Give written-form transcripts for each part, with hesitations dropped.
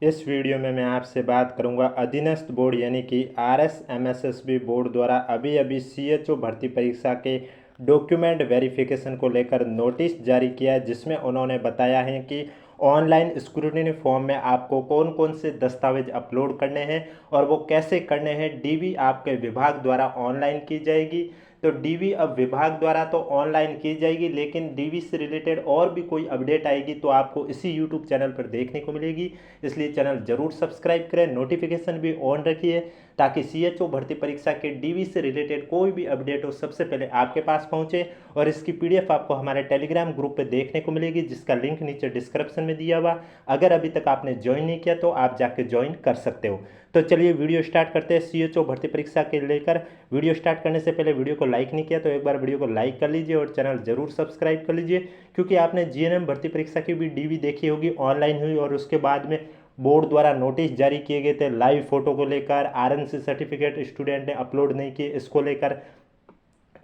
इस वीडियो में मैं आपसे बात करूंगा अधीनस्थ बोर्ड यानी कि RSMSSB बोर्ड द्वारा अभी अभी CHO भर्ती परीक्षा के डॉक्यूमेंट वेरिफिकेशन को लेकर नोटिस जारी किया है, जिसमें उन्होंने बताया है कि ऑनलाइन स्क्रूटिनी फॉर्म में आपको कौन कौन से दस्तावेज अपलोड करने हैं और वो कैसे करने हैं। डीवी आपके विभाग द्वारा ऑनलाइन की जाएगी। तो डीवी अब विभाग द्वारा तो ऑनलाइन की जाएगी, लेकिन डीवी से रिलेटेड और भी कोई अपडेट आएगी तो आपको इसी यूट्यूब चैनल पर देखने को मिलेगी। इसलिए चैनल जरूर सब्सक्राइब करें, नोटिफिकेशन भी ऑन रखिए ताकि CHO भर्ती परीक्षा के डीवी से रिलेटेड कोई भी अपडेट हो सबसे पहले आपके पास पहुंचे। और इसकी PDF आपको हमारे टेलीग्राम ग्रुप पे देखने को मिलेगी, जिसका लिंक नीचे डिस्क्रिप्शन में दिया हुआ। अगर अभी तक आपने ज्वाइन नहीं किया तो आप जाके ज्वाइन कर सकते हो। तो चलिए वीडियो स्टार्ट करते हैं। CHO भर्ती परीक्षा के लेकर वीडियो स्टार्ट करने से पहले वीडियो को लाइक नहीं किया तो एक बार वीडियो को लाइक कर लीजिए और चैनल जरूर सब्सक्राइब कर लीजिए, क्योंकि आपने GNM भर्ती परीक्षा की भी डीवी देखी होगी, ऑनलाइन हुई और उसके बाद में बोर्ड द्वारा नोटिस जारी किए गए थे लाइव फोटो को लेकर। RNC सर्टिफिकेट स्टूडेंट ने अपलोड नहीं किए, इसको लेकर।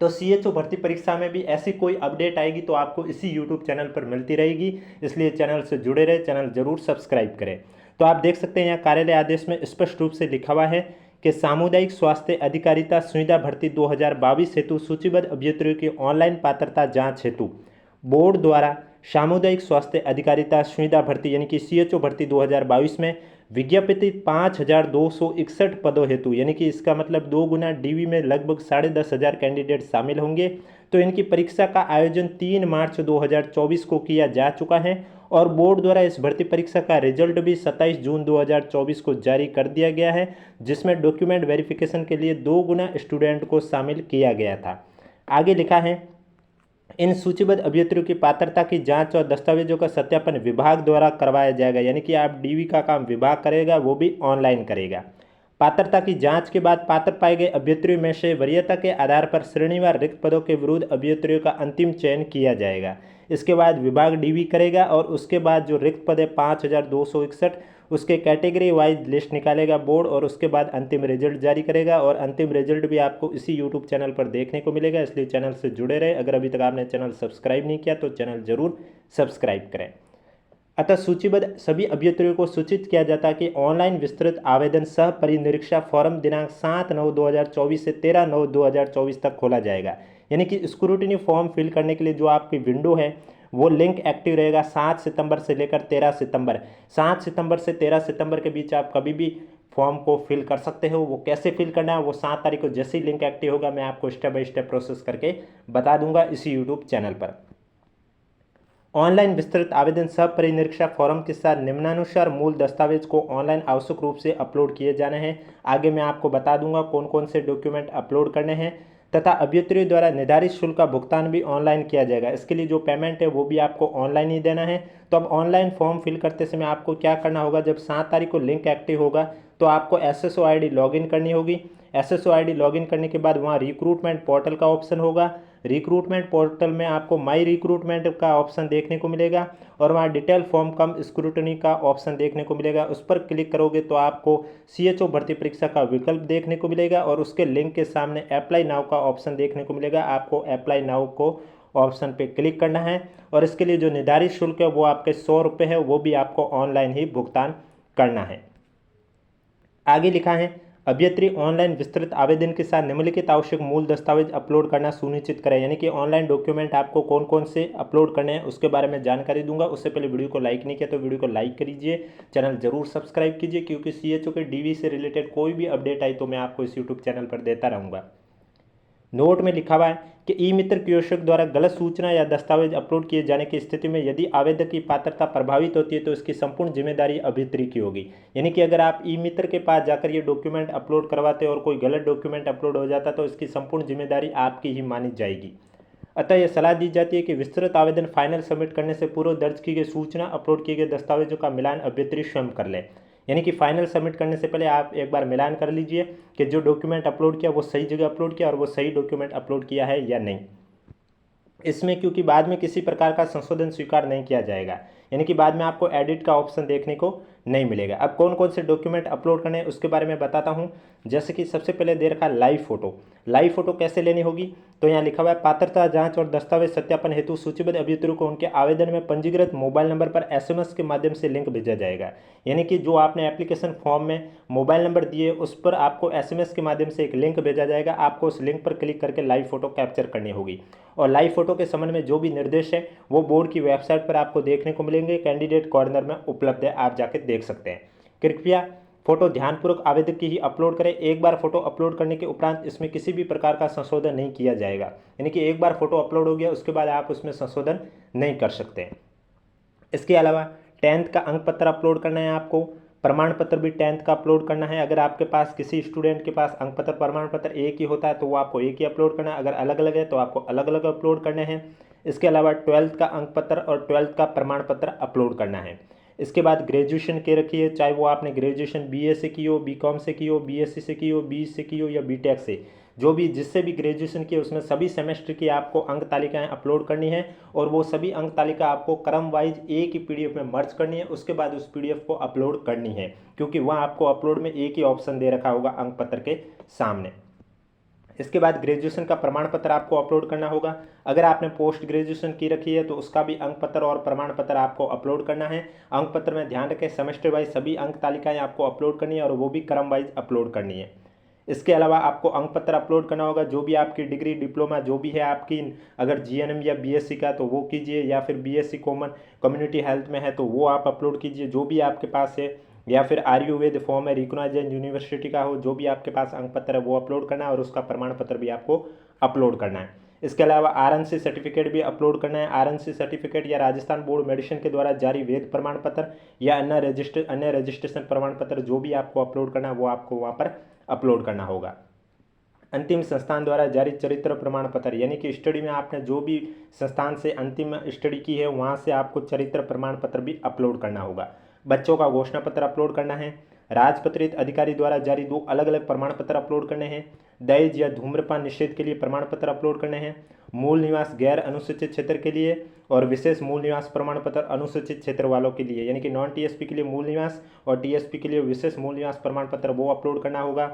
तो CHO भर्ती परीक्षा में भी ऐसी कोई अपडेट आएगी तो आपको इसी यूट्यूब चैनल पर मिलती रहेगी, इसलिए चैनल से जुड़े रहे, चैनल जरूर सब्सक्राइब करें। तो आप देख सकते हैं यहाँ कार्यालय आदेश में स्पष्ट रूप से लिखा हुआ है कि सामुदायिक स्वास्थ्य अधिकारिता सुविधा भर्ती 2022 हेतु सूचीबद्ध अभ्यर्थियों की ऑनलाइन पात्रता जांच हेतु बोर्ड द्वारा सामुदायिक स्वास्थ्य अधिकारिता सुविधा भर्ती यानी कि CHO भर्ती 2022 में विज्ञापित 5261 पदों हेतु, यानी कि इसका मतलब 2 गुना डीवी में लगभग 10,500 कैंडिडेट शामिल होंगे। तो इनकी परीक्षा का आयोजन 3 मार्च 2024 को किया जा चुका है और बोर्ड द्वारा इस भर्ती परीक्षा का रिजल्ट भी 27 जून 2024 को जारी कर दिया गया है, जिसमें डॉक्यूमेंट वेरिफिकेशन के लिए 2 गुना स्टूडेंट को शामिल किया गया था। आगे लिखा है, इन सूचीबद्ध अभ्यर्थियों की पात्रता की जांच और दस्तावेजों का सत्यापन विभाग द्वारा करवाया जाएगा, यानी कि आप डीवी का काम विभाग करेगा, वो भी ऑनलाइन करेगा। पात्रता की जांच के बाद पात्र पाए गए अभ्यर्थियों में से वरीयता के आधार पर श्रेणीवार रिक्त पदों के विरुद्ध अभ्यर्थियों का अंतिम चयन किया जाएगा। इसके बाद विभाग डीवी करेगा और उसके बाद जो रिक्त पद है 5261, उसके कैटेगरी वाइज लिस्ट निकालेगा बोर्ड और उसके बाद अंतिम रिजल्ट जारी करेगा। और अंतिम रिजल्ट भी आपको इसी यूट्यूब चैनल पर देखने को मिलेगा, इसलिए चैनल से जुड़े रहे। अगर अभी तक आपने चैनल सब्सक्राइब नहीं किया तो चैनल जरूर सब्सक्राइब करें। अतः सूचीबद्ध सभी अभ्यर्थियों को सूचित किया जाता है कि ऑनलाइन विस्तृत आवेदन सह परिनिरीक्षा फॉर्म दिनांक 7/9/2024 से 13/9/2024 तक खोला जाएगा। यानी कि स्क्रूटिनी फॉर्म फिल करने के लिए जो आपकी विंडो है वो लिंक एक्टिव रहेगा 7 सितंबर से लेकर 13 सितंबर। 7 सितंबर से 13 सितंबर के बीच आप कभी भी फॉर्म को फिल कर सकते हो। वो कैसे फिल करना है वो 7 तारीख को जैसे ही लिंक एक्टिव होगा मैं आपको स्टेप बाय स्टेप प्रोसेस करके बता दूंगा इसी यूट्यूब चैनल पर। ऑनलाइन विस्तृत आवेदन सब परिनिरीक्षा फॉर्म के साथ निम्नानुसार मूल दस्तावेज को ऑनलाइन आवश्यक रूप से अपलोड किए जाने हैं। आगे मैं आपको बता दूंगा कौन कौन से डॉक्यूमेंट अपलोड करने हैं, तथा अभ्यर्थियों द्वारा निर्धारित शुल्क का भुगतान भी ऑनलाइन किया जाएगा। इसके लिए जो पेमेंट है वो भी आपको ऑनलाइन ही देना है। तो अब ऑनलाइन फॉर्म फिल करते समय आपको क्या करना होगा, जब 7 तारीख को लिंक एक्टिव होगा तो आपको SSO ID लॉगिन करनी होगी। SSO ID लॉगिन करने के बाद वहाँ रिक्रूटमेंट पोर्टल का ऑप्शन होगा। रिक्रूटमेंट पोर्टल में आपको माई रिक्रूटमेंट का ऑप्शन देखने को मिलेगा और वहाँ डिटेल फॉर्म कम स्क्रूटनी का ऑप्शन देखने को मिलेगा। उस पर क्लिक करोगे तो आपको CHO भर्ती परीक्षा का विकल्प देखने को मिलेगा और उसके लिंक के सामने अप्लाई नाउ का ऑप्शन देखने को मिलेगा। आपको अप्लाई नाउ को ऑप्शन पे क्लिक करना है और इसके लिए जो निर्धारित शुल्क है वो आपके 100 रुपये है, वो भी आपको ऑनलाइन ही भुगतान करना है। आगे लिखा है, अभ्यर्थी ऑनलाइन विस्तृत आवेदन के साथ निम्नलिखित आवश्यक मूल दस्तावेज अपलोड करना सुनिश्चित करें। यानी कि ऑनलाइन डॉक्यूमेंट आपको कौन कौन से अपलोड करने हैं उसके बारे में जानकारी दूंगा। उससे पहले वीडियो को लाइक नहीं किया तो वीडियो को लाइक करिए, चैनल जरूर सब्सक्राइब कीजिए, क्योंकि CHO के डीवी से रिलेटेड कोई भी अपडेट आई तो मैं आपको इस यूट्यूब चैनल पर देता रहूँगा। नोट में लिखा हुआ है कि ई मित्र कियोस्क द्वारा गलत सूचना या दस्तावेज अपलोड किए जाने की स्थिति में यदि आवेदक की पात्रता प्रभावित होती है तो इसकी संपूर्ण जिम्मेदारी अभ्यर्थी की होगी। यानी कि अगर आप ई मित्र के पास जाकर ये डॉक्यूमेंट अपलोड करवाते और कोई गलत डॉक्यूमेंट अपलोड हो जाता तो इसकी संपूर्ण जिम्मेदारी आपकी ही मानी जाएगी। अतः यह सलाह दी जाती है कि विस्तृत आवेदन फाइनल सबमिट करने से पूर्व दर्ज की गई सूचना अपलोड किए गए दस्तावेजों का मिलान अभ्यर्थी स्वयं कर ले। यानी कि फाइनल सबमिट करने से पहले आप एक बार मिलान कर लीजिए कि जो डॉक्यूमेंट अपलोड किया वो सही जगह अपलोड किया और वो सही डॉक्यूमेंट अपलोड किया है या नहीं। इसमें क्योंकि बाद में किसी प्रकार का संशोधन स्वीकार नहीं किया जाएगा। यानी कि बाद में आपको एडिट का ऑप्शन देखने को नहीं मिलेगा। अब कौन कौन से डॉक्यूमेंट अपलोड करने हैं उसके बारे में बताता हूँ। जैसे कि सबसे पहले दे रखा है लाइव फोटो। लाइव फोटो कैसे लेनी होगी, तो यहाँ लिखा हुआ है पात्रता जांच और दस्तावेज सत्यापन हेतु सूचीबद्ध अभ्यर्थियों को उनके आवेदन में पंजीकृत मोबाइल नंबर पर एसएमएस के माध्यम से लिंक भेजा जाएगा। यानी कि जो आपने एप्लीकेशन फॉर्म में मोबाइल नंबर दिए उस पर आपको एसएमएस के माध्यम से एक लिंक भेजा जाएगा। आपको उस लिंक पर क्लिक करके लाइव फोटो कैप्चर करनी होगी। और लाइव फोटो के संबंध में जो भी निर्देश है वो बोर्ड की वेबसाइट पर आपको देखने को मिलेंगे, कैंडिडेट कॉर्नर में उपलब्ध है, आप जाके देख सकते हैं। कृपया फोटो ध्यानपूर्वक आवेदक की ही अपलोड करें। एक बार फोटो अपलोड करने के उपरांत इसमें किसी भी प्रकार का संशोधन नहीं किया जाएगा। यानी कि एक बार फोटो अपलोड हो गया उसके बाद आप उसमें संशोधन नहीं कर सकते। इसके अलावा 10th का अंक पत्र अपलोड करना है आपको। प्रमाण पत्र भी 10th का अपलोड करना है। अगर आपके पास किसी स्टूडेंट के पास अंक पत्र प्रमाण पत्र एक ही होता है तो वो आपको एक ही अपलोड करना है, अगर अलग अलग है तो आपको अलग अलग अपलोड करने हैं। इसके अलावा 12th का अंक पत्र और 12th का प्रमाण पत्र अपलोड करना है। इसके बाद ग्रेजुएशन के रखिए, चाहे वो आपने ग्रेजुएशन बीए से की हो, बीकॉम से की हो, बीएससी से की हो, बी से की हो या बीटेक से, जो भी जिससे भी ग्रेजुएशन की उसमें सभी सेमेस्टर की आपको अंक तालिकाएं अपलोड करनी है। और वो सभी अंक तालिका आपको क्रम वाइज एक ही पीडीएफ में मर्ज करनी है। उसके बाद उस पीडीएफ को अपलोड करनी है, क्योंकि वहाँ आपको अपलोड में एक ही ऑप्शन दे रखा होगा अंक पत्र के सामने। इसके बाद ग्रेजुएशन का प्रमाण पत्र आपको अपलोड करना होगा। अगर आपने पोस्ट ग्रेजुएशन की रखी है तो उसका भी अंक पत्र और प्रमाण पत्र आपको अपलोड करना है। अंक पत्र में ध्यान रखें सेमेस्टर वाइज सभी अंक तालिकाएं आपको अपलोड करनी है और वो भी क्रम वाइज अपलोड करनी है। इसके अलावा आपको अंक पत्र अपलोड करना होगा जो भी आपकी डिग्री डिप्लोमा जो भी है आपकी, अगर जीएनएम या बीएससी का तो वो कीजिए, या फिर बीएससी कॉमन कम्युनिटी हेल्थ में है तो वो आप अपलोड कीजिए जो भी आपके पास है, या फिर आयुर्वेद फॉर्म है रिकॉग्नाइज्ड यूनिवर्सिटी का हो, जो भी आपके पास अंक पत्र है वो अपलोड करना है और उसका प्रमाण पत्र भी आपको अपलोड करना है। इसके अलावा आरएनसी सर्टिफिकेट भी अपलोड करना है। आरएनसी सर्टिफिकेट या राजस्थान बोर्ड मेडिसिन के द्वारा जारी वेद प्रमाण पत्र या अन्य रजिस्ट्रेशन प्रमाण पत्र जो भी आपको अपलोड करना है वो आपको वहाँ पर अपलोड करना होगा। अंतिम संस्थान द्वारा जारी चरित्र प्रमाण पत्र, यानी कि स्टडी में आपने जो भी संस्थान से अंतिम स्टडी की है वहाँ से आपको चरित्र प्रमाण पत्र भी अपलोड करना होगा। बच्चों का घोषणा पत्र अपलोड करना है। राजपत्रित अधिकारी द्वारा जारी 2 अलग अलग प्रमाण पत्र अपलोड करने हैं। दहेज या धूम्रपान निषेध के लिए प्रमाण पत्र अपलोड करने हैं। मूल निवास गैर अनुसूचित क्षेत्र के लिए और विशेष मूल निवास प्रमाण पत्र अनुसूचित क्षेत्र वालों के लिए, यानी कि नॉन टीएसपी के लिए मूल निवास और टीएसपी के लिए विशेष मूल निवास प्रमाण पत्र वो अपलोड करना होगा।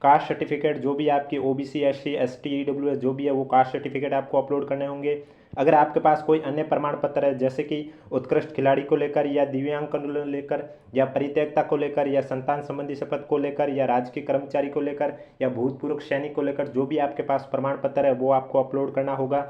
कास्ट सर्टिफिकेट जो भी आपकी ओबीसी एससी एसटी ईडब्ल्यूएस जो भी है वो कास्ट सर्टिफिकेट आपको अपलोड करने होंगे। अगर आपके पास कोई अन्य प्रमाण पत्र है जैसे कि उत्कृष्ट खिलाड़ी को लेकर या दिव्यांगजन को लेकर या परित्यक्ता को लेकर या संतान संबंधी शपथ को लेकर या राजकीय कर्मचारी को लेकर या भूतपूर्व सैनिक को लेकर जो भी आपके पास प्रमाण पत्र है वो आपको अपलोड करना होगा।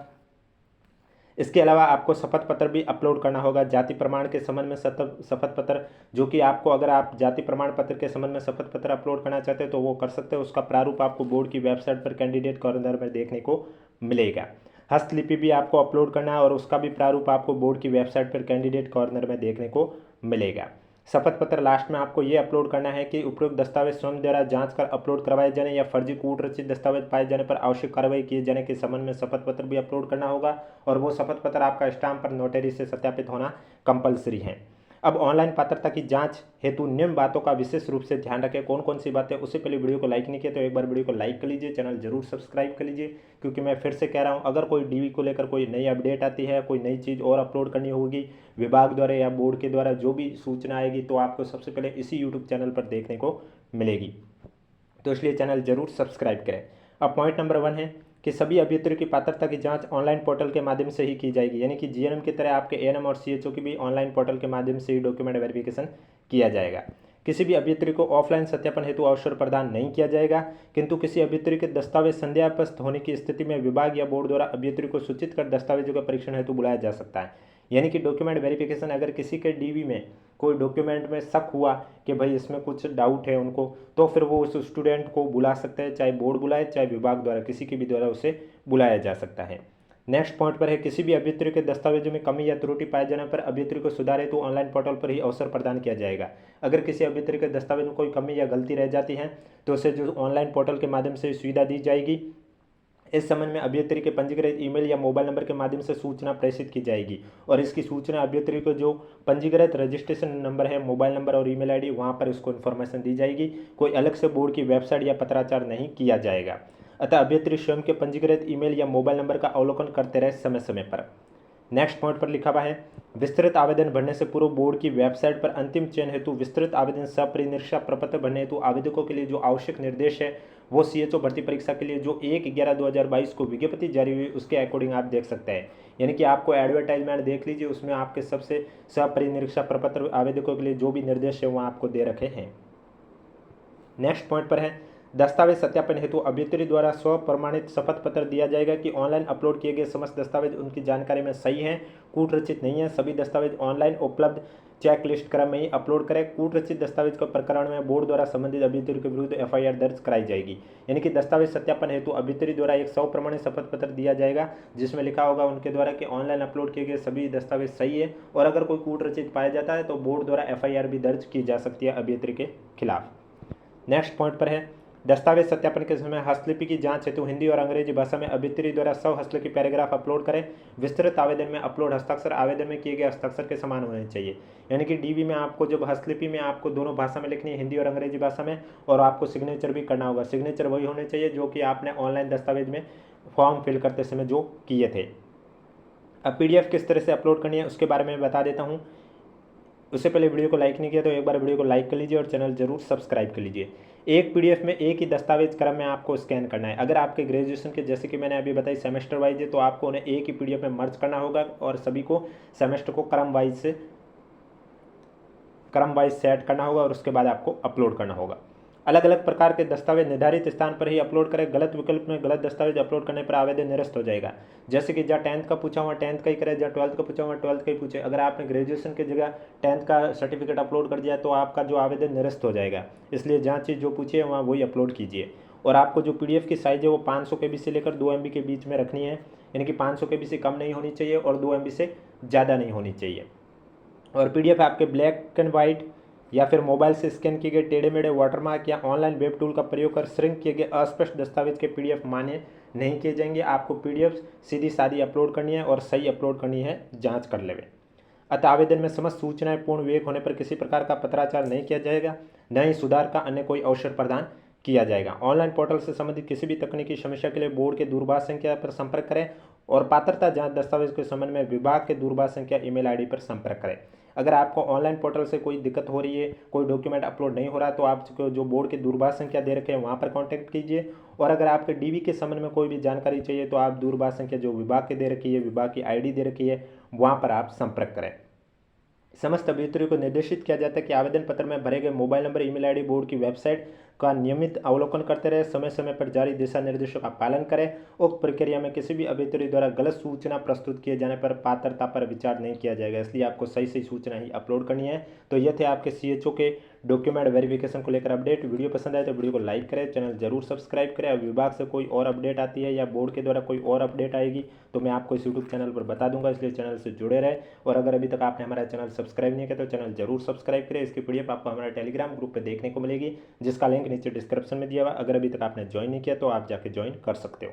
इसके अलावा आपको शपथ पत्र भी अपलोड करना होगा। जाति प्रमाण के संबंध में शपथ पत्र जो कि आपको, अगर आप जाति प्रमाण पत्र के संबंध में शपथ पत्र अपलोड करना चाहते हैं तो वो कर सकते हैं। उसका प्रारूप आपको बोर्ड की वेबसाइट पर कैंडिडेट कॉर्नर में देखने को मिलेगा। हस्तलिपि भी आपको अपलोड करना है और उसका भी प्रारूप आपको बोर्ड की वेबसाइट पर कैंडिडेट कॉर्नर में देखने को मिलेगा। शपथ पत्र लास्ट में आपको ये अपलोड करना है कि उपयुक्त दस्तावेज स्वयं द्वारा जांच कर अपलोड करवाए जाने या फर्जी कूट रचित दस्तावेज पाए जाने पर आवश्यक कार्रवाई किए जाने के संबंध में शपथ पत्र भी अपलोड करना होगा। और वो शपथ पत्र आपका स्टाम्प पर नोटरी से सत्यापित होना कंपलसरी है। अब ऑनलाइन पात्रता की जांच हेतु निम्न बातों का विशेष रूप से ध्यान रखें। कौन कौन सी बातें, उससे पहले वीडियो को लाइक नहीं किया तो एक बार वीडियो को लाइक कर लीजिए, चैनल जरूर सब्सक्राइब कर लीजिए, क्योंकि मैं फिर से कह रहा हूं अगर कोई डीवी को लेकर कोई नई अपडेट आती है, कोई नई चीज़ और अपलोड करनी होगी विभाग द्वारा या बोर्ड के द्वारा जो भी सूचना आएगी तो आपको सबसे पहले इसी यूट्यूब चैनल पर देखने को मिलेगी। तो इसलिए चैनल जरूर सब्सक्राइब करें। अब पॉइंट नंबर 1 है कि सभी अभ्यर्थियों की पात्रता की जांच ऑनलाइन पोर्टल के माध्यम से ही की जाएगी। यानी कि जीएनएम की तरह आपके एएनएम और सीएचओ की भी ऑनलाइन पोर्टल के माध्यम से ही डॉक्यूमेंट वेरिफिकेशन किया जाएगा। किसी भी अभ्यर्थी को ऑफलाइन सत्यापन हेतु अवसर प्रदान नहीं किया जाएगा, किंतु किसी अभ्यर्थी के दस्तावेज संदेहास्पद होने की स्थिति में विभाग या बोर्ड द्वारा अभ्यर्थी को सूचित कर दस्तावेजों का परीक्षण हेतु बुलाया जा सकता है। यानी कि डॉक्यूमेंट वेरिफिकेशन, अगर किसी के डीवी में कोई डॉक्यूमेंट में शक हुआ कि भाई इसमें कुछ डाउट है उनको, तो फिर वो उस स्टूडेंट को बुला सकते हैं, चाहे बोर्ड बुलाए चाहे विभाग द्वारा, किसी के भी द्वारा उसे बुलाया जा सकता है। नेक्स्ट पॉइंट पर है किसी भी अभ्यर्थी के दस्तावेजों में कमी या त्रुटि पाए जाने पर अभ्यर्थी को सुधार हेतु ऑनलाइन पोर्टल पर ही अवसर प्रदान किया जाएगा। अगर किसी अभ्यर्थी के दस्तावेज में कोई कमी या गलती रह जाती है तो उसे जो ऑनलाइन पोर्टल के माध्यम से सुविधा दी जाएगी। इस संबंध में अभ्यर्थी के पंजीकृत ईमेल या मोबाइल नंबर के माध्यम से सूचना प्रेषित की जाएगी और इसकी सूचना अभ्यर्थी को जो पंजीकृत रजिस्ट्रेशन नंबर है, मोबाइल नंबर और ईमेल आईडी, वहां पर उसको इन्फॉर्मेशन दी जाएगी। कोई अलग से बोर्ड की वेबसाइट या पत्राचार नहीं किया जाएगा। अतः अभ्यर्थी स्वयं के पंजीकृत ईमेल या मोबाइल नंबर का अवलोकन करते रहे समय समय पर। नेक्स्ट पॉइंट पर लिखा हुआ है, विस्तृत आवेदन भरने से पूर्व बोर्ड की वेबसाइट पर अंतिम चयन हेतु विस्तृत आवेदन सपरिनिरीक्षा प्रपत्र भरने हेतु आवेदकों के लिए जो आवश्यक निर्देश है वो सीएचओ भर्ती परीक्षा के लिए जो 1/11/2022 को विज्ञप्ति जारी हुई उसके अकॉर्डिंग आप देख सकते हैं। यानी कि आपको एडवर्टाइजमेंट देख लीजिए, उसमें आपके सबसे सपरिनिरीक्षा प्रपत्र आवेदकों के लिए जो भी निर्देश है वो आपको दे रखे हैं। नेक्स्ट पॉइंट पर है, दस्तावेज सत्यापन हेतु अभ्यर्थी द्वारा स्व प्रमाणित शपथ पत्र दिया जाएगा कि ऑनलाइन अपलोड किए गए समस्त दस्तावेज उनकी जानकारी में सही हैं, कूट रचित नहीं है। सभी दस्तावेज ऑनलाइन उपलब्ध चेक लिस्ट क्रम में ही अपलोड करें। कूट रचित दस्तावेज के प्रकरण में बोर्ड द्वारा संबंधित अभ्यर्थी के विरुद्ध एफआईआर दर्ज कराई जाएगी। यानी कि दस्तावेज सत्यापन हेतु अभ्यर्थी द्वारा एक स्व प्रमाणित शपथ पत्र दिया जाएगा जिसमें लिखा होगा उनके द्वारा कि ऑनलाइन अपलोड किए गए सभी दस्तावेज सही है, और अगर कोई कूट रचित पाया जाता है तो बोर्ड द्वारा एफआईआर भी दर्ज की जा सकती है अभ्यर्थी के खिलाफ। नेक्स्ट पॉइंट पर है, दस्तावेज सत्यापन के समय हस्तलिपि की जांच हेतु हिंदी और अंग्रेजी भाषा में अभ्यर्थी द्वारा स्व हस्तलिपि पैराग्राफ अपलोड करें। विस्तृत आवेदन में अपलोड हस्ताक्षर आवेदन में किए गए हस्ताक्षर के समान होने चाहिए। यानी कि डीबी में आपको जब हस्तलिपि में आपको दोनों भाषा में लिखनी है, हिंदी और अंग्रेजी भाषा में, और आपको सिग्नेचर भी करना होगा। सिग्नेचर वही होने चाहिए जो कि आपने ऑनलाइन दस्तावेज में फॉर्म फिल करते समय जो किए थे। अब पीडीएफ किस तरह से अपलोड करनी है उसके बारे में बता देता हूँ। उससे पहले वीडियो को लाइक नहीं किया तो एक बार वीडियो को लाइक कर लीजिए और चैनल जरूर सब्सक्राइब कर लीजिए। एक पीडीएफ में एक ही दस्तावेज क्रम में आपको स्कैन करना है। अगर आपके ग्रेजुएशन के जैसे कि मैंने अभी बताई सेमेस्टर वाइज है तो आपको उन्हें एक ही पीडीएफ में मर्ज करना होगा और सभी को सेमेस्टर को क्रम वाइज सेट करना होगा और उसके बाद आपको अपलोड करना होगा। अलग अलग प्रकार के दस्तावेज निर्धारित स्थान पर ही अपलोड करें। गलत विकल्प में गलत दस्तावेज अपलोड करने पर आवेदन निरस्त हो जाएगा। जैसे कि जहाँ 10th का पूछा हुआ 10th का ही करें, जहाँ 12th का पूछा हुआ 12th का ही पूछे। अगर आपने ग्रेजुएशन की जगह 10th का सर्टिफिकेट अपलोड कर दिया तो आपका जो आवेदन निरस्त हो जाएगा। इसलिए जहाँ चीज़ जो पूछिए वहाँ वही अपलोड कीजिए। और आपको जो पीडीएफ की साइज़ है वो 500 KB से लेकर 2 MB के बीच में रखनी है। यानी कि 500 KB से कम नहीं होनी चाहिए और 2 MB से ज़्यादा नहीं होनी चाहिए। और पीडीएफ आपके ब्लैक एंड वाइट या फिर मोबाइल से स्कैन किए गए टेढ़े मेढ़े वाटरमार्क या ऑनलाइन वेब टूल का प्रयोग कर श्रिंक किए गए अस्पष्ट दस्तावेज के पीडीएफ मान्य नहीं किए जाएंगे। आपको पीडीएफ सीधी सादी अपलोड करनी है और सही अपलोड करनी है, जांच कर लेवे। अतः आवेदन में समस्त सूचनाएं पूर्ण विवेक होने पर किसी प्रकार का पत्राचार नहीं किया जाएगा, न ही सुधार का अन्य कोई अवसर प्रदान किया जाएगा। ऑनलाइन पोर्टल से संबंधित किसी भी तकनीकी समस्या के लिए बोर्ड के दूरभाष संख्या पर संपर्क करें और पात्रता जांच दस्तावेज के संबंध में विभाग के दूरभाष संख्या ईमेल आईडी पर संपर्क करें। अगर आपको ऑनलाइन पोर्टल से कोई दिक्कत हो रही है, कोई डॉक्यूमेंट अपलोड नहीं हो रहा, तो आप जो बोर्ड के दूरभाष संख्या दे रखे हैं वहाँ पर कांटेक्ट कीजिए। और अगर आपके डीवी के संबंध में कोई भी जानकारी चाहिए तो आप दूरभाष संख्या जो विभाग के दे रखी है, विभाग की आईडी दे रखी है, वहाँ पर आप संपर्क करें। समस्त अभ्यर्थियों को निर्देशित किया जाता है कि आवेदन पत्र में भरे गए mobile number, email ID, board की वेबसाइट का नियमित अवलोकन करते रहे, समय समय पर जारी दिशा निर्देशों का पालन करें। उक्त प्रक्रिया में किसी भी अभ्यर्थी द्वारा गलत सूचना प्रस्तुत किए जाने पर पात्रता पर विचार नहीं किया जाएगा। इसलिए आपको सही सही सूचना ही अपलोड करनी है। तो ये थे आपके सीएचओ के डॉक्यूमेंट वेरिफिकेशन को लेकर अपडेट। वीडियो पसंद आए तो वीडियो को लाइक करें, चैनल जरूर सब्सक्राइब करें। विभाग से कोई और अपडेट आती है या बोर्ड के द्वारा कोई और अपडेट आएगी तो मैं आपको इस यूट्यूब चैनल पर बता दूंगा, इसलिए चैनल से जुड़े रहे। और अगर अभी तक आपने हमारा चैनल सब्सक्राइब नहीं किया तो चैनल जरूर सब्सक्राइब करें। इसकी पीडीएफ आपको हमारे टेलीग्राम ग्रुप पर देखने को मिलेगी, जिसका लिंक नीचे डिस्क्रिप्शन में दिया हुआ। अगर अभी तक आपने ज्वाइन नहीं किया तो आप जाके ज्वाइन कर सकते हो।